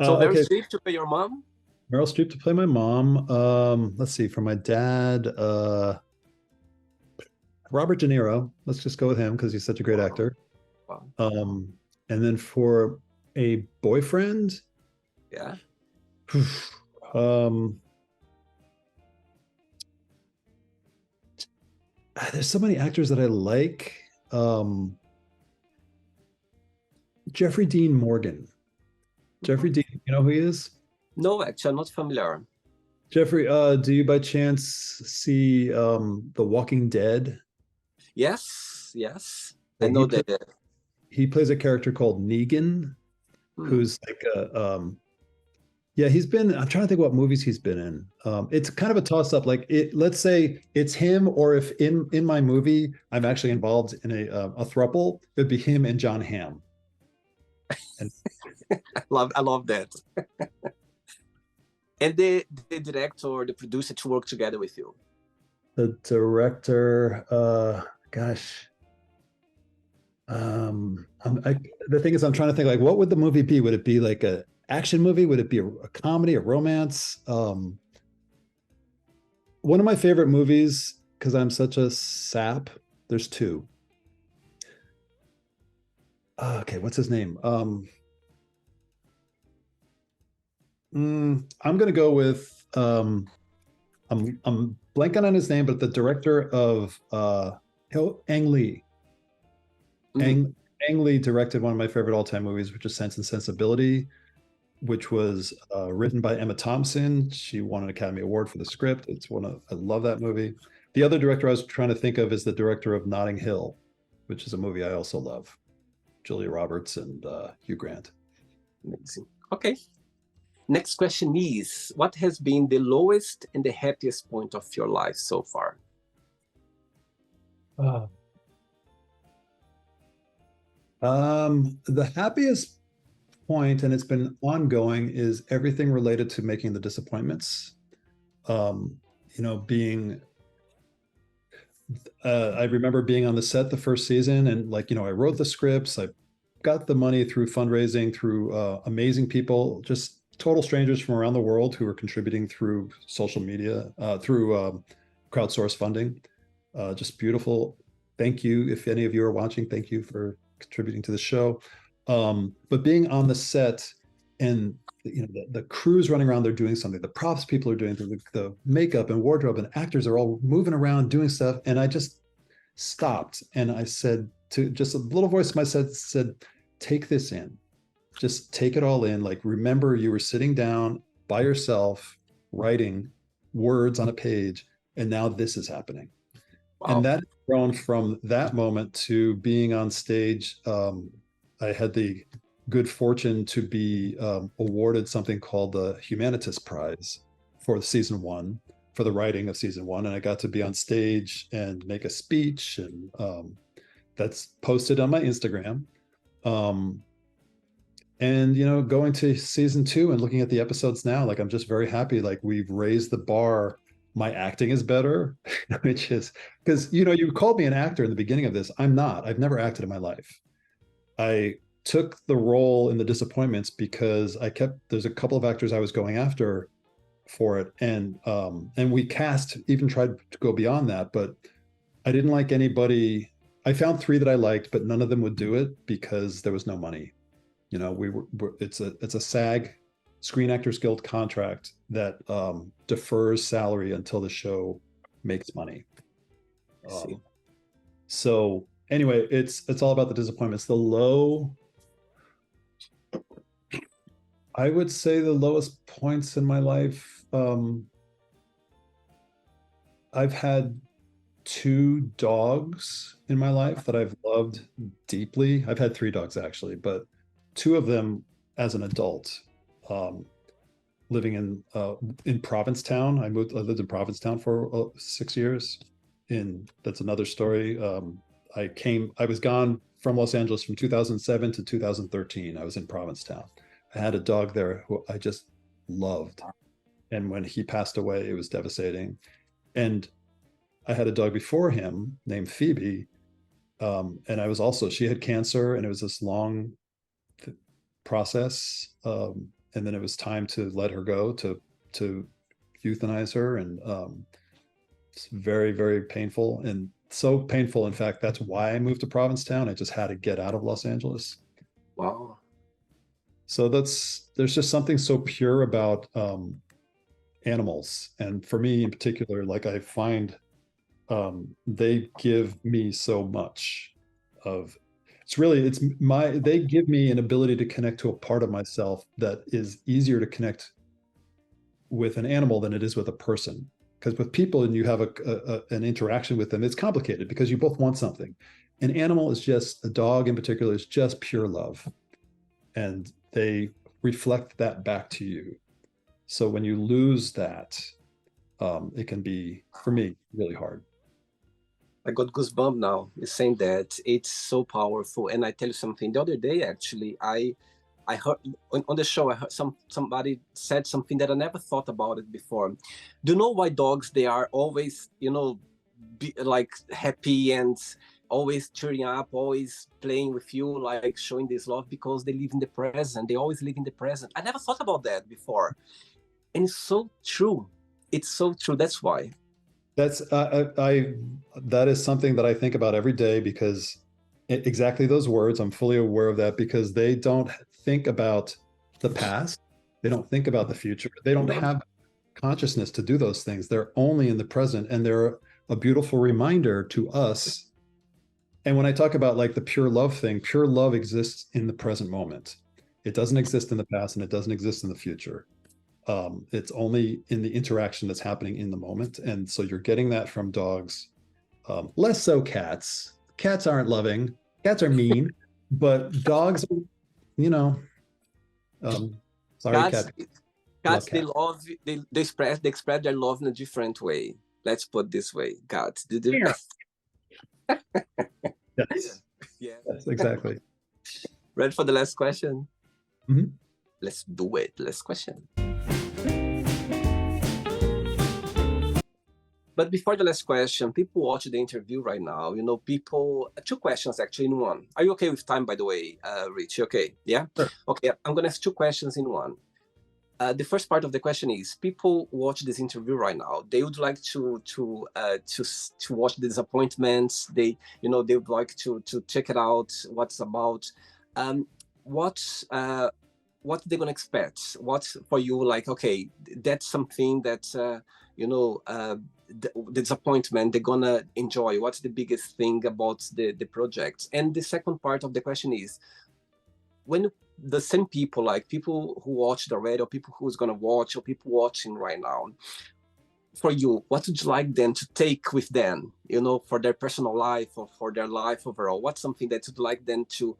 So Meryl Streep to play your mom? Meryl Streep to play my mom. Let's see, for my dad, Robert De Niro. Let's just go with him because he's such a great actor. Wow. And then for a boyfriend, yeah. There's so many actors that I like. Jeffrey Dean Morgan. Jeffrey Dean, you know who he is? No, actually, I'm not familiar. Jeffrey, do you by chance see The Walking Dead? Yes, yes. I Yeah, know that. he plays a character called Negan, Hmm. who's like a yeah, he's been. I'm trying to think what movies he's been in. It's kind of a toss up. Like it, let's say it's him, or if in my movie I'm actually involved in a throuple, it'd be him and John Hamm. And I love that. And the director or the producer to work together with you. the director, gosh, the thing is, I'm trying to think like, what would the movie be? Would it be like a action movie? Would it be a comedy, a romance? One of my favorite movies, because I'm such a sap. There's two. Okay, what's his name? I'm gonna go with I'm blanking on his name, but the director of Ang Lee. Mhm. Ang Lee directed one of my favorite all-time movies, which is Sense and Sensibility, which was written by Emma Thompson. She won an Academy Award for the script. It's one of I love that movie. The other director I was trying to think of is the director of Notting Hill, which is a movie I also love. Julia Roberts and Hugh Grant. Amazing. Okay. Next question is, what has been the lowest and the happiest point of your life so far? Uh, the happiest point, and it's been ongoing, is everything related to making the disappointments. Um, being I remember being on the set the first season, and like, I wrote the scripts, I got the money through fundraising, through amazing people, just total strangers from around the world who were contributing through social media, through crowdsource funding. Just beautiful. Thank you. If any of you are watching, thank you for contributing to the show. But being on the set, and the crews running around, they're doing something. The props people are doing the makeup and wardrobe, and actors are all moving around doing stuff. And I just stopped and I said, to just a little voice in my head said, take this in. Just take it all in. Like, remember, you were sitting down by yourself, writing words on a page, and now this is happening. And Wow. that has grown from that moment to being on stage. I had the good fortune to be awarded something called the Humanitas Prize for season one, for the writing of season one. And I got to be on stage and make a speech, and that's posted on my Instagram. Um, and going to season two and looking at the episodes now, like, I'm just very happy. Like, we've raised the bar. My acting is better, which is because you called me an actor in the beginning of this. I'm not. I've never acted in my life. I took the role in The Disappointments because there's a couple of actors I was going after for it, and we cast, even tried to go beyond that, but I didn't like anybody. I found three that I liked, but none of them would do it because there was no money. It's a SAG, Screen Actors Guild contract that defers salary until the show makes money. I see. So anyway, it's all about the disappointments. The low, I would say the lowest points in my life. I've had two dogs in my life that I've loved deeply. I've had three dogs actually, but two of them as an adult. Um, Living in Provincetown. I lived in Provincetown for 6 years. That's another story. I was gone from Los Angeles from 2007 to 2013. I was in Provincetown. I had a dog there who I just loved. And when he passed away, it was devastating. And I had a dog before him named Phoebe. And she had cancer, and it was this long process. And then it was time to let her go, to euthanize her. And it's very, very painful, and so painful. In fact, that's why I moved to Provincetown. I just had to get out of Los Angeles. Wow. So there's just something so pure about animals. And for me in particular, like, I find they give me so much of they give me an ability to connect to a part of myself that is easier to connect with an animal than it is with a person. because with people and you have an interaction with them, it's complicated because you both want something. An animal is just, a dog in particular is just pure love, and they reflect that back to you. So when you lose that, it can be, for me, really hard. I got goosebumps now. You're saying that it's so powerful. And I tell you something. The other day, actually, I heard on the show. I heard somebody said something that I never thought about it before. Do you know why dogs, they are always, like happy and always cheering up, always playing with you, like showing this love, because they live in the present. They always live in the present. I never thought about that before, and it's so true. It's so true. That's why. That's that is something that I think about every day, because exactly those words, I'm fully aware of that, because they don't think about the past, they don't think about the future, they don't have consciousness to do those things. They're only in the present, and they're a beautiful reminder to us. And when I talk about like the pure love thing, pure love exists in the present moment. It doesn't exist in the past, and it doesn't exist in the future. It's only in the interaction that's happening in the moment. And so you're getting that from dogs. Less so cats. Cats aren't loving. Cats are mean, but dogs, you know, sorry, Cats, cat. Love cats, they cat. love, they express their love in a different way. Let's put this way. Cats, Yeah. Yes, yeah. yes, exactly. Ready for the last question? Mhm. Let's do it. Last question. But before the last question, people watch the interview right now. People, two questions actually in one. Are you okay with time, by the way, Rich? Okay, yeah? Sure. Okay, I'm going to ask two questions in one. The first part of the question is: people watch this interview right now. They would like to watch the disappointments. They would like to check it out. What's about? Um, what what they're gonna expect? What's for you, like? Okay, that's something that the disappointment they're gonna enjoy. What's the biggest thing about the project? And the second part of the question is: when the same people, like people who watched already, or people who's gonna watch, or people watching right now, for you, what would you like them to take with them, for their personal life or for their life overall? What's something that you'd like them to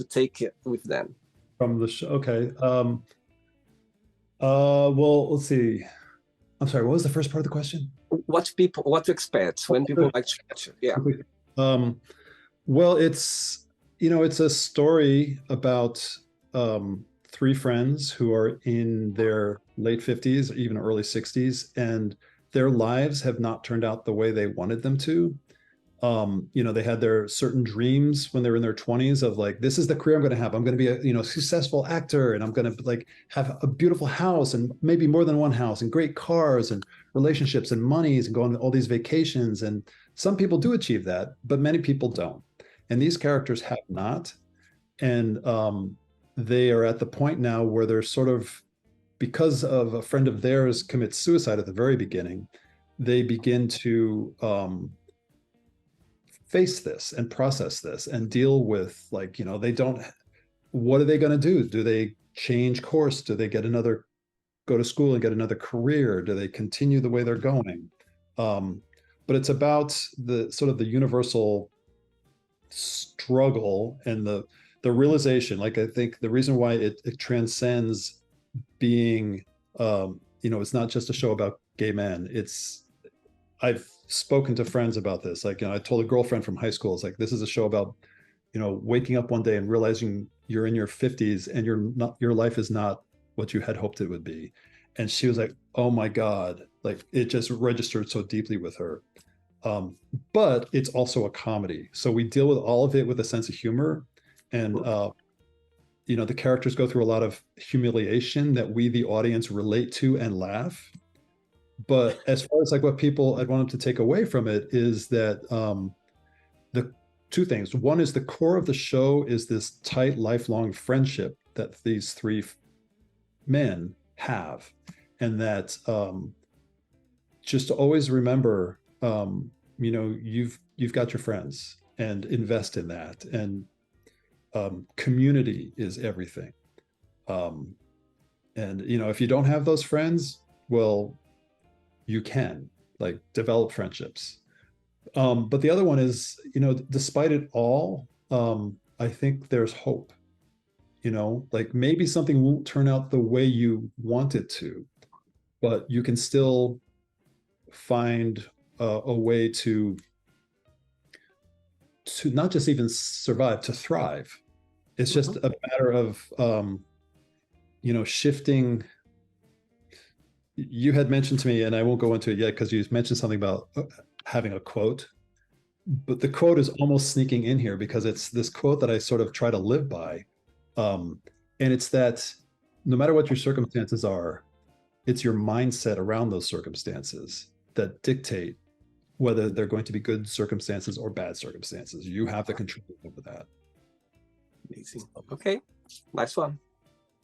take with them? From the show. Okay. Well, let's see. I'm sorry, what was the first part of the question? What to expect when people like to watch it? Yeah. Um, well, it's a story about three friends who are in their late 50s, even early 60s, and their lives have not turned out the way they wanted them to. They had their certain dreams when they were in their 20s of like, this is the career I'm going to have. I'm going to be a successful actor, and I'm going to like have a beautiful house, and maybe more than one house, and great cars, and relationships, and monies, and go on all these vacations. And some people do achieve that, but many people don't. And these characters have not. And they are at the point now where they're sort of, because of a friend of theirs commits suicide at the very beginning, they begin to face this and process this and deal with, like, they don't, what are they going to do? Do they change course? Do they go to school and get another career? Do they continue the way they're going? But it's about the sort of the universal struggle and the realization. Like, I think the reason why it transcends being, it's not just a show about gay men. I've spoken to friends about this. Like, I told a girlfriend from high school, it's like, this is a show about, waking up one day and realizing you're in your 50s and your life is not what you had hoped it would be. And she was like, oh my God, like it just registered so deeply with her. But it's also a comedy. So we deal with all of it with a sense of humor. And, the characters go through a lot of humiliation that we, the audience, relate to and laugh. But as far as like what people I'd want them to take away from it is that the two things. One is the core of the show is this tight, lifelong friendship that these three men have, and that just to always remember, you've got your friends, and invest in that. And community is everything. And if you don't have those friends, well, you can. like develop friendships. But the other one is, you know, despite it all, I think there's hope. You know, like maybe something won't turn out the way you want it to, but you can still find a way to not just even survive, to thrive. It's just a matter of you know, shifting. You had mentioned to me, and I won't go into it yet because you mentioned something about having a quote, but the quote is almost sneaking in here because it's this quote that I sort of try to live by. And it's that no matter what your circumstances are, it's your mindset around those circumstances that dictate whether they're going to be good circumstances or bad circumstances. You have the control over that. Amazing. Okay, nice one.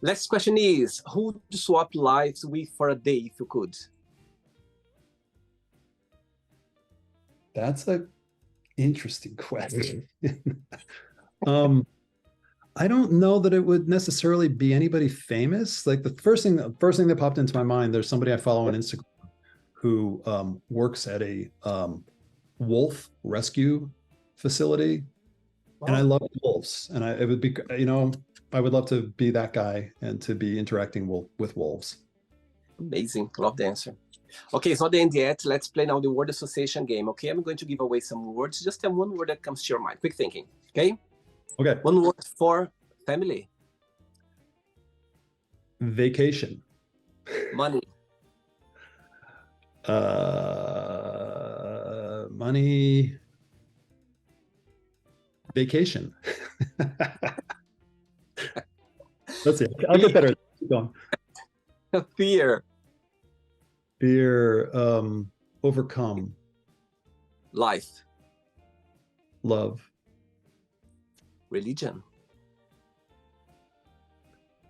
Next question is, who would you swap lives with for a day if you could? That's a interesting question. I don't know that it would necessarily be anybody famous. Like the first thing that popped into my mind, there's somebody I follow on Instagram who works at a wolf rescue facility. Wow. And I love wolves. And it would be, you know, I would love to be that guy and to be interacting with wolves. Amazing. Love the answer. Okay, it's not the end yet. Let's play now the word association game. Okay, I'm going to give away some words. Just tell one word that comes to your mind. Quick thinking. Okay? Okay. One word for family. Vacation. Money. Money. Vacation. Let's see. I'll get better. Keep going. Fear. Fear. Overcome. Life. Love. Religion.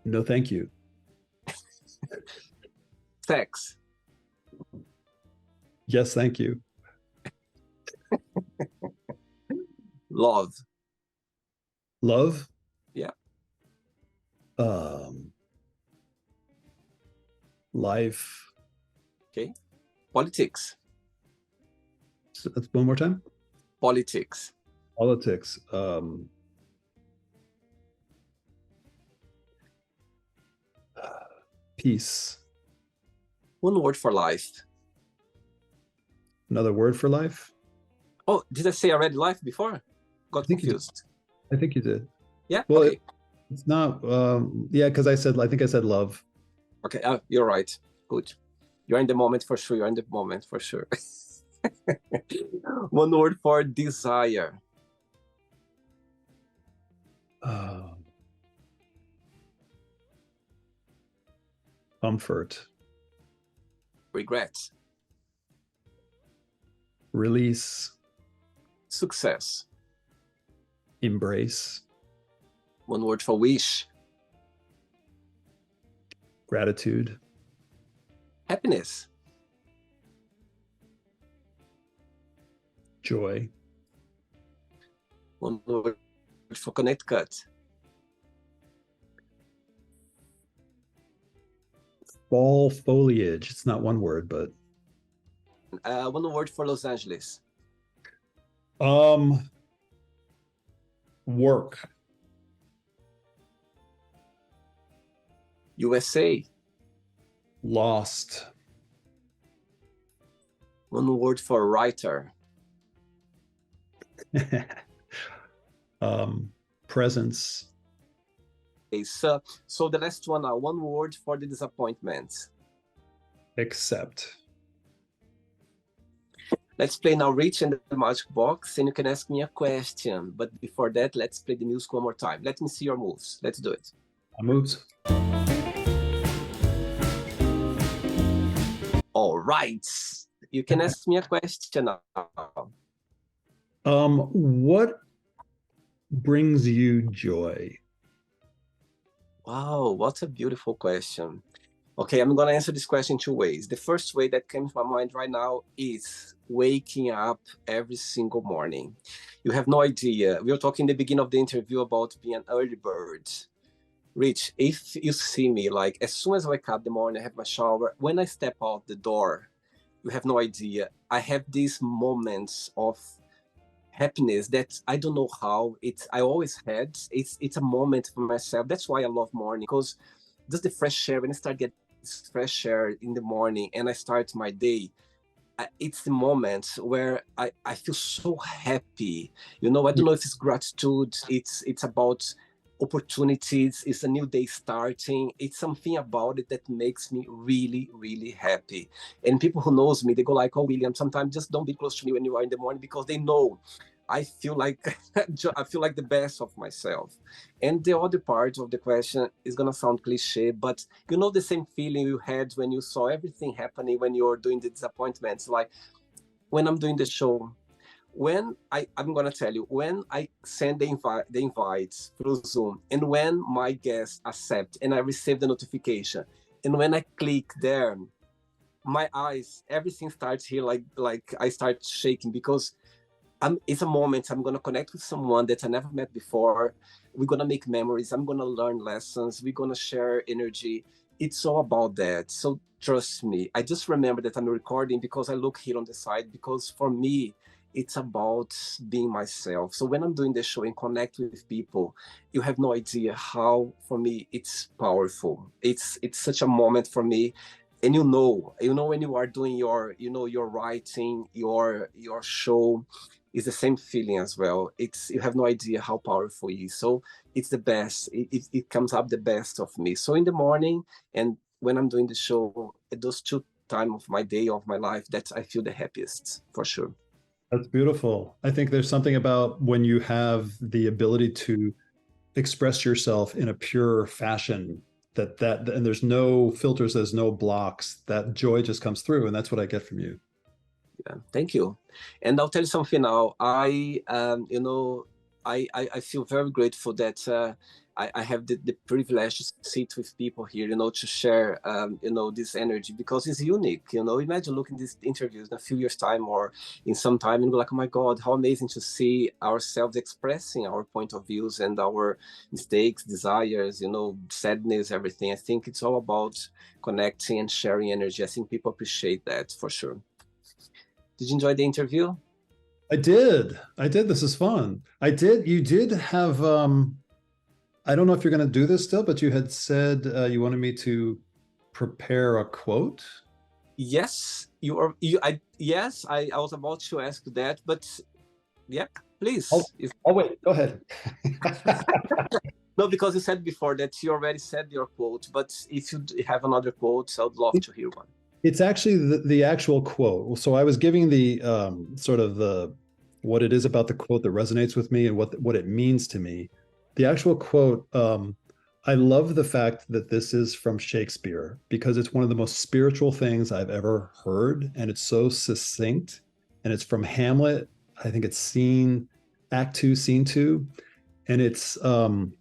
No, thank you. Sex. Yes, thank you. Love. Love? Yeah. Life. Okay. Politics. So that's one more time. Politics. Politics. Peace. One word for life. Another word for life? Oh, did I say already life before? Got confused. I think you did. Yeah. Well, okay. It's not. Yeah, because I think I said love. Okay. You're right. Good. You're in the moment for sure. You're in the moment for sure. One word for desire. Comfort. Regret. Release. Success. Embrace. One word for wish. Gratitude. Happiness. Joy. One word for Connecticut. Fall foliage. It's not one word, but one word for Los Angeles. Work. USA. Lost. One word for writer. Presence. Okay, so the last one, one word for the disappointment. Accept. Let's play now Rich and the Magic Box, and you can ask me a question. But before that, let's play the music one more time. Let me see your moves. Let's do it. Moves. All right. You can ask me a question now. What brings you joy? Wow, what a beautiful question. Okay, I'm going to answer this question two ways. The first way that came to my mind right now is waking up every single morning. You have no idea. We were talking in the beginning of the interview about being an early bird. Rich, if you see me, like as soon as I wake up in the morning, I have my shower, when I step out the door, you have no idea. I have these moments of happiness that I don't know how it's I always had. It's a moment for myself. That's why I love morning, because just the fresh air, when I start getting fresh air in the morning and I start my day, it's the moment where I feel so happy. You know, I don't know if it's gratitude, it's about opportunities, it's a new day starting. It's something about it that makes me really, really happy. And people who knows me, they go like, oh, William, sometimes just don't be close to me when you are in the morning, because they know I feel like I feel like the best of myself. And the other part of the question is gonna sound cliche, but you know the same feeling you had when you saw everything happening when you're doing the disappointments. Like when I'm doing the show, when I'm gonna tell you, when I send the invites through Zoom, and when my guests accept and I receive the notification, and when I click there, my eyes, everything starts here, like I start shaking, because it's a moment I'm gonna connect with someone that I never met before. We're gonna make memories. I'm gonna learn lessons. We're gonna share energy. It's all about that. So trust me. I just remember that I'm recording because I look here on the side, because for me, it's about being myself. So when I'm doing the show and connect with people, you have no idea how, for me, it's powerful. It's such a moment for me. And you know when you are doing your writing, your show, is the same feeling as well. It's you have no idea how powerful it is. So it's the best. It comes up the best of me. So in the morning and when I'm doing the show, those two time of my day of my life, that I feel the happiest for sure. That's beautiful. I think there's something about when you have the ability to express yourself in a pure fashion and there's no filters, there's no blocks, that joy just comes through, and that's what I get from you. Yeah, thank you. And I'll tell you something now. I feel very grateful that I have the privilege to sit with people here, to share, this energy, because it's unique. Imagine looking these interviews in a few years' time or in some time and go like, oh my God, how amazing to see ourselves expressing our point of views and our mistakes, desires, sadness, everything. I think it's all about connecting and sharing energy. I think people appreciate that for sure. Did you enjoy the interview? I did. I did. This is fun. I did. You did have I don't know if you're going to do this still, but you had said you wanted me to prepare a quote. Yes, you are. Yes, I was about to ask that, but yeah, Oh, please. oh wait, go ahead. No, because you said before that you already said your quote, but if you have another quote, I would love to hear one. It's actually the actual quote. So I was giving the sort of the what it is about the quote that resonates with me and what it means to me. The actual quote, I love the fact that this is from Shakespeare because it's one of the most spiritual things I've ever heard, and it's so succinct. And it's from Hamlet. I think it's Act Two, Scene Two, and it's um,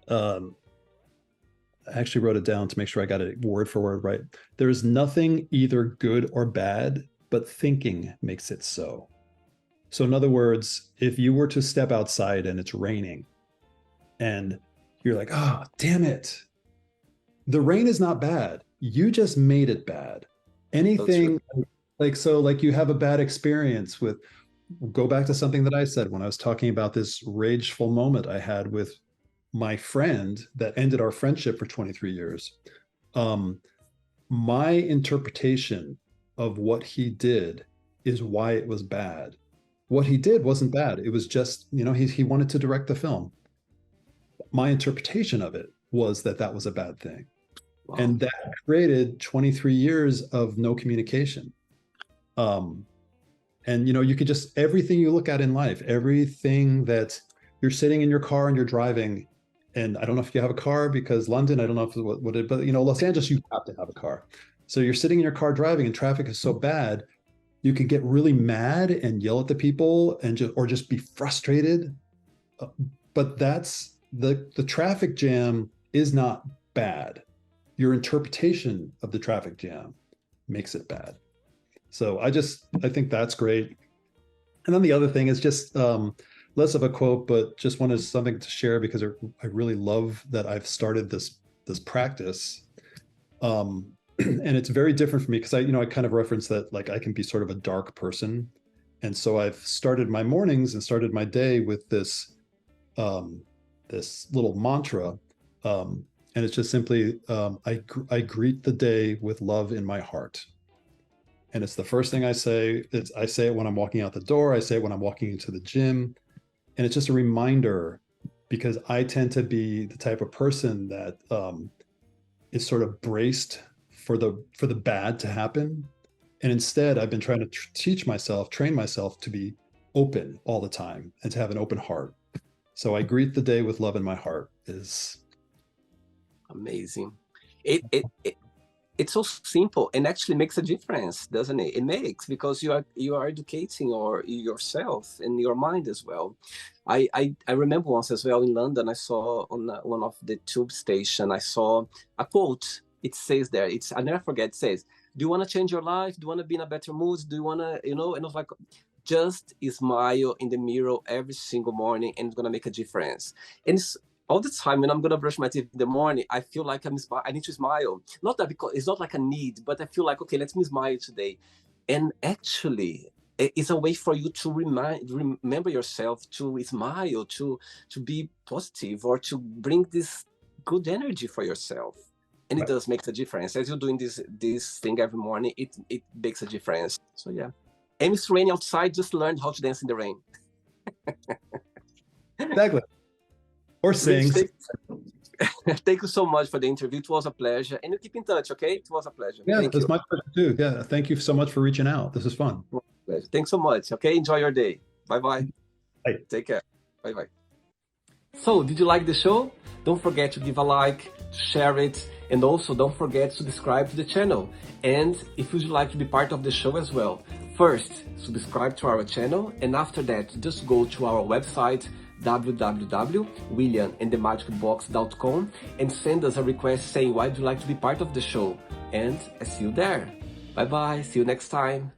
I actually wrote it down to make sure I got it word for word right. There is nothing either good or bad, but thinking makes it so. So, in other words, if you were to step outside and it's raining and you're like, oh, damn it, the rain is not bad. You just made it bad. Anything like you have a bad experience with, go back to something that I said when I was talking about this rageful moment I had with my friend that ended our friendship for 23 years. Um, my interpretation of what he did is why it was bad. What he did wasn't bad. It was just, he wanted to direct the film. My interpretation of it was that was a bad thing. Wow. And that created 23 years of no communication. And you could just, everything you look at in life, everything that you're sitting in your car and you're driving, and I don't know if you have a car because London, I don't know if what it, but Los Angeles, you have to have a car. So you're sitting in your car driving and traffic is so bad, you can get really mad and yell at the people and just be frustrated. But that's the traffic jam is not bad. Your interpretation of the traffic jam makes it bad. So I think that's great. And then the other thing is just less of a quote, but just wanted something to share because I really love that I've started this practice. and it's very different for me because I kind of reference that like I can be sort of a dark person. And so I've started my mornings and started my day with this little mantra. And it's just simply, I greet the day with love in my heart. And it's the first thing I say. I say it when I'm walking out the door. I say it when I'm walking into the gym. And it's just a reminder, because I tend to be the type of person that is sort of braced for the bad to happen. And instead, I've been trying to train myself to be open all the time and to have an open heart. So I greet the day with love in my heart is amazing. It's so simple and actually makes a difference, doesn't it? It makes, because you are educating yourself and your mind as well. I remember once as well in London, I saw on one of the tube station, I saw a quote. It says there, I never forget, it says, do you want to change your life? Do you want to be in a better mood? Do you want to, and I was like, just smile in the mirror every single morning and it's going to make a difference. And it's, all the time when I'm going to brush my teeth in the morning, I feel like I need to smile. Not that, because it's not like a need, but I feel like, okay, let me smile today. And actually, it's a way for you to remember yourself, to smile, to be positive, or to bring this good energy for yourself. And it does make a difference. As you're doing this thing every morning, it makes a difference. So yeah. And it's raining outside, just learn how to dance in the rain. Exactly. Or sing. Thank you so much for the interview. It was a pleasure. And you keep in touch, okay? It was a pleasure. Yeah, it was my pleasure too. Yeah, thank you so much for reaching out. This is fun. Thanks so much. Okay, enjoy your day. Bye-bye. Bye. Take care. Bye-bye. So, did you like the show? Don't forget to give a like, to share it, and also don't forget to subscribe to the channel. And if you'd like to be part of the show as well, first, subscribe to our channel, and after that, just go to our website, www.williamandthemagicbox.com, and send us a request saying why would you like to be part of the show. And I see you there. Bye bye, see you next time.